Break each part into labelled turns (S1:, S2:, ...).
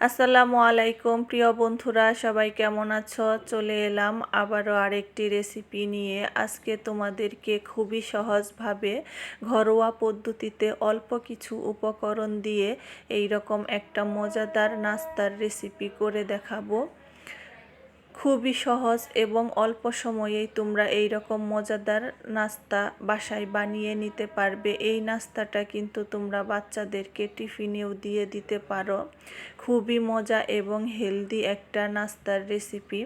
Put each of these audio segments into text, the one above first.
S1: আসসালামু আলাইকুম প্রিয় বন্ধুরা, সবাই কেমন আছো? চলে এলাম আবারও আরেকটি রেসিপি নিয়ে। আজকে তোমাদেরকে খুবই সহজভাবে ঘরোয়া পদ্ধতিতে অল্প কিছু উপকরণ দিয়ে এই রকম একটা মজাদার নাস্তার রেসিপি করে দেখাবো। খুবই সহজ এবং অল্প সময়েই তোমরা এই রকম মজাদার নাস্তা বাসায় বানিয়ে নিতে পারবে। এই নাস্তাটা কিন্তু তোমরা বাচ্চাদেরকে টিফিনেও দিয়ে দিতে পারো। খুবই মজা এবং হেলদি একটা নাস্তার রেসিপি।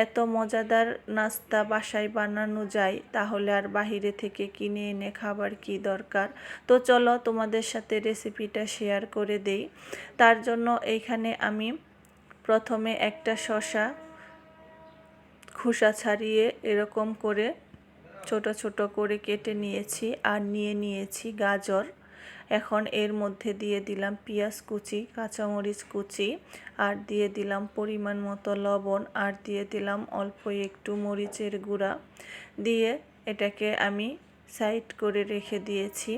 S1: এত মজাদার নাস্তা বাসায় বানানো যায়, তাহলে আর বাহিরে থেকে কিনে এনে খাবার কি দরকার। তো চলো তোমাদের সাথে রেসিপিটা শেয়ার করে দেই। তার জন্য এইখানে আমি প্রথমে একটা শসা খোসা ছাড়িয়ে এরকম করে ছোট ছোট করে কেটে নিয়েছি, আর নিয়ে নিয়েছি গাজর। এখন এর মধ্যে দিয়ে দিলাম পেঁয়াজ কুচি, কাঁচামরিচ কুচি, আর দিয়ে দিলাম পরিমাণ মতো লবণ, আর দিয়ে দিলাম অল্প একটু মরিচের গুঁড়া। দিয়ে এটাকে আমি সাইড করে রেখে দিয়েছি।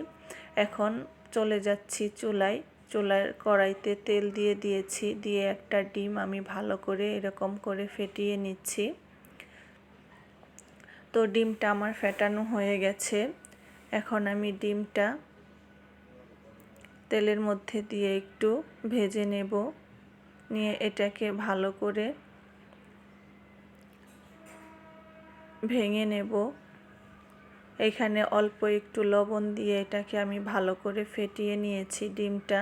S1: এখন চলে যাচ্ছি চুলায়। চুলার কড়াইতে তেল দিয়ে দিয়েছি, দিয়ে একটা ডিম আমি ভালো করে এরকম করে ফেটিয়ে নিচ্ছি। তো ডিমটা আমার ফেটানো হয়ে গেছে। এখন আমি ডিমটা তেলের মধ্যে দিয়ে একটু ভেজে নেব। নিয়ে এটাকে ভালো করে ভেঙে নেব। এখানে অল্প একটু লবণ দিয়ে এটাকে আমি ভালো করে ফেটিয়ে নিয়েছি ডিমটা।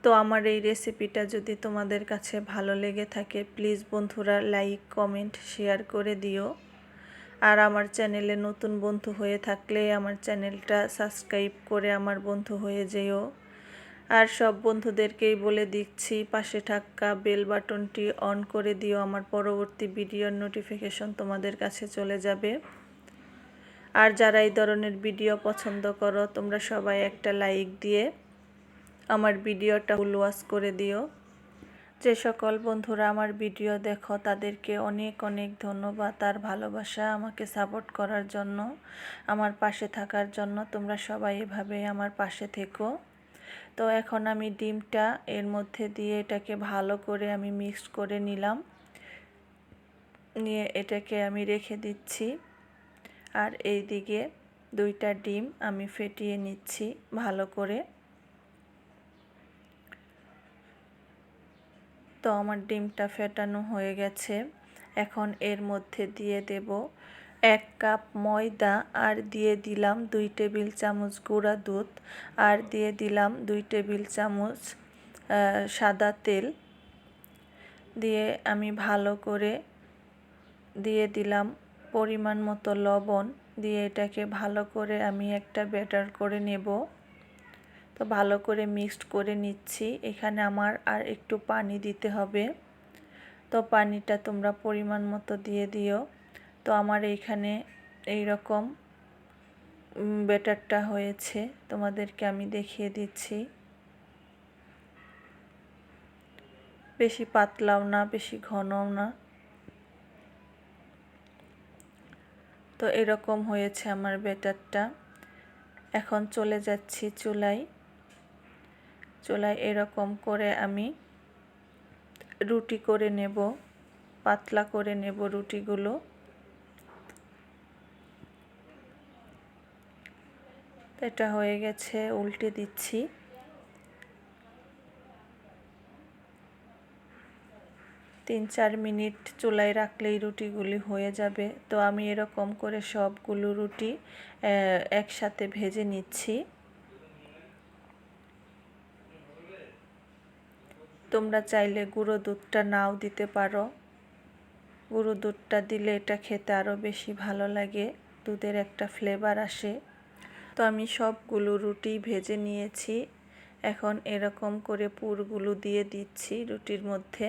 S1: তো আমার এই রেসিপিটা যদি তোমাদের কাছে ভালো লেগে থাকে, প্লিজ বন্ধুরা লাইক কমেন্ট শেয়ার করে দিও। আর আমার চ্যানেলে নতুন বন্ধু হয়ে থাকলে আমার চ্যানেলটা সাবস্ক্রাইব করে আমার বন্ধু হয়ে যেও। আর সব বন্ধুদেরকেই বলে দিচ্ছি, পাশে থাকা বেল বাটনটি অন করে দিও, আমার পরবর্তী ভিডিওর নোটিফিকেশন তোমাদের কাছে চলে যাবে। আর যারা এই ধরনের ভিডিও পছন্দ করো, তোমরা সবাই একটা লাইক দিয়ে আমার ভিডিওটা ফুল ওয়াচ করে দিও। যে সকল বন্ধুরা আমার ভিডিও দেখো, তাদেরকে অনেক অনেক ধন্যবাদ আর ভালোবাসা আমাকে সাপোর্ট করার জন্য, আমার পাশে থাকার জন্য। তোমরা সবাই এভাবে আমার পাশে থেকো। তো এখন আমি ডিমটা এর মধ্যে দিয়ে এটাকে ভালো করে আমি মিক্স করে নিলাম। নিয়ে এটাকে আমি রেখে দিচ্ছি। আর এই দিকে দুইটা ডিম আমি ফেটিয়ে নিচ্ছি ভালো করে। তো আমার ডিমটা ফেটানো হয়ে গেছে। এখন এর মধ্যে দিয়ে দেব 1 কাপ ময়দা, আর দিয়ে দিলাম 2 টেবিল চামচ গুঁড়া দুধ, আর দিয়ে দিলাম 2 টেবিল চামচ সাদা তেল। দিয়ে আমি ভালো করে দিয়ে দিলাম পরিমাণ মতো লবণ। দিয়ে এটাকে ভালো করে আমি একটা ব্যাটার করে নেব। তো ভালো করে মিক্সড করে নিচ্ছি। এখানে আমার আর একটু পানি দিতে হবে। তো পানিটা তোমরা পরিমাণ মতো দিয়ে দিও। তো আমার এইখানে এই রকম ব্যাটারটা হয়েছে, তোমাদেরকে আমি দেখিয়ে দিচ্ছি। বেশি পাতলাও না, বেশি ঘনও না। তো এরকম হয়েছে আমার ব্যাটারটা। এখন চলে যাচ্ছি চুলায়। এরকম করে আমি রুটি করে নেব, পাতলা করে নেব রুটিগুলো। এটা হয়ে গেছে, উল্টে দিচ্ছি। 3-4 মিনিট চুলায় রাখলেই রুটিগুলি হয়ে যাবে। তো আমি এরকম করে সবগুলো রুটি একসাথে ভেজে নিচ্ছি। তোমরা চাইলে গুঁড়ো দুধটা নাও দিতে পারো। গুঁড়ো দুধটা দিলে এটা খেতে আরও বেশি ভালো লাগে, দুধের একটা ফ্লেভার আসে। তো আমি সবগুলো রুটি ভেজে নিয়েছি। এখন এরকম করে পুরগুলো দিয়ে দিচ্ছি রুটির মধ্যে।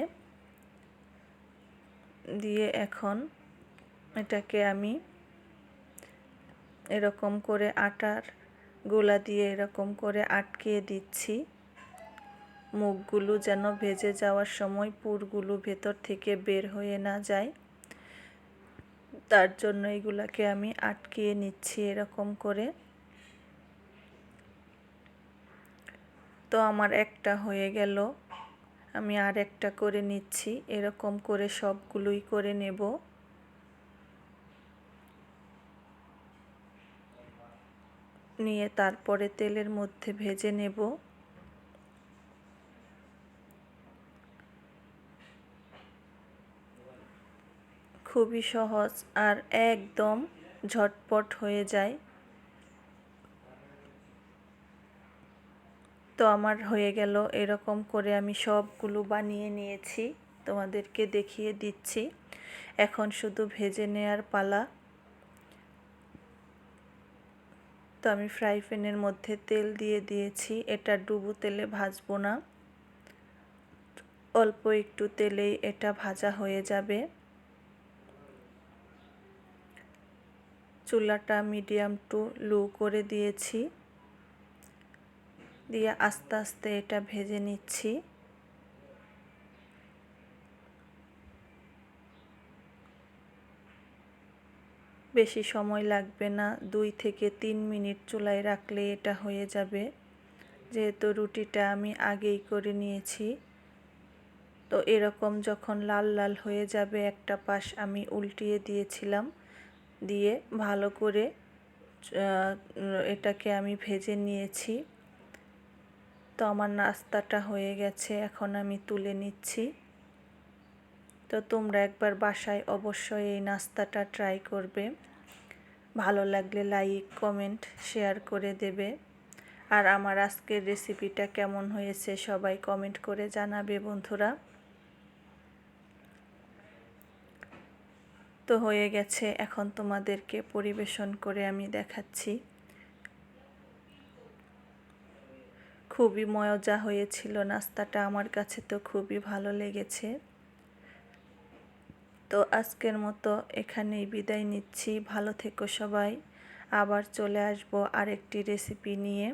S1: দিয়ে এখন এটাকে আমি এরকম করে আটার গোলা দিয়ে এরকম করে আটকিয়ে দিচ্ছি। মুখগুলো যেন ভেজে যাওয়ার সময় পুরগুলো ভেতর থেকে বের হয়ে না যায়, তার জন্য এগুলাকে আমি আটকিয়ে নিচ্ছি এরকম করে। তো আমার একটা হয়ে গেল, আমি আর একটা করে নিচ্ছি। এরকম করে সবগুলোই করে নেব। নিয়ে তারপরে তেলের মধ্যে ভেজে নেব। খুবই সহজ আর একদম ঝটপট হয়ে যায়। তো আমার হয়ে গেল, এরকম করে আমি সবগুলো বানিয়ে নিয়েছি, তোমাদেরকে দেখিয়ে দিচ্ছি। এখন শুধু ভেজে নেওয়ার পালা। তো আমি ফ্রাই প্যানের মধ্যে তেল দিয়ে দিয়েছি। এটা ডুবো তেলে ভাজবো না, অল্প একটু তেলেই এটা ভাজা হয়ে যাবে। চুলাটা মিডিয়াম টু লো করে দিয়েছি, দিয়ে আস্তে আস্তে এটা ভেজে নিচ্ছি। বেশি সময় লাগবে না, 2 থেকে 3 মিনিট চুলায় রাখলে এটা হয়ে যাবে। যেহেতু রুটিটা আমি আগেই করে নিয়েছি। তো এরকম যখন লাল লাল হয়ে যাবে, একটা পাশ আমি উল্টিয়ে দিয়েছিলাম, দিয়ে ভালো করে এটাকে আমি ভেজে নিয়েছি। তো আমার নাস্তাটা হয়ে গেছে, এখন আমি তুলে নিচ্ছি। তো তোমরা একবার বাসায় অবশ্যই এই নাস্তাটা ট্রাই করবে। ভালো লাগলে লাইক, কমেন্ট, শেয়ার করে দেবে। আর আমার আজকের রেসিপিটা কেমন হয়েছে সবাই কমেন্ট করে জানাবে বন্ধুরা। তো হয়ে গেছে, এখন তোমাদেরকে পরিবেশন করে আমি দেখাচ্ছি। খুবই মজা হয়েছিল নাস্তাটা, আমার কাছে তো খুবই ভালো লেগেছে। তো আজকের মতো এখানেই বিদায় নিচ্ছি। ভালো থেকো সবাই। আবার চলে আসবো আরেকটি রেসিপি নিয়ে।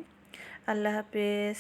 S1: আল্লাহ হাফেজ।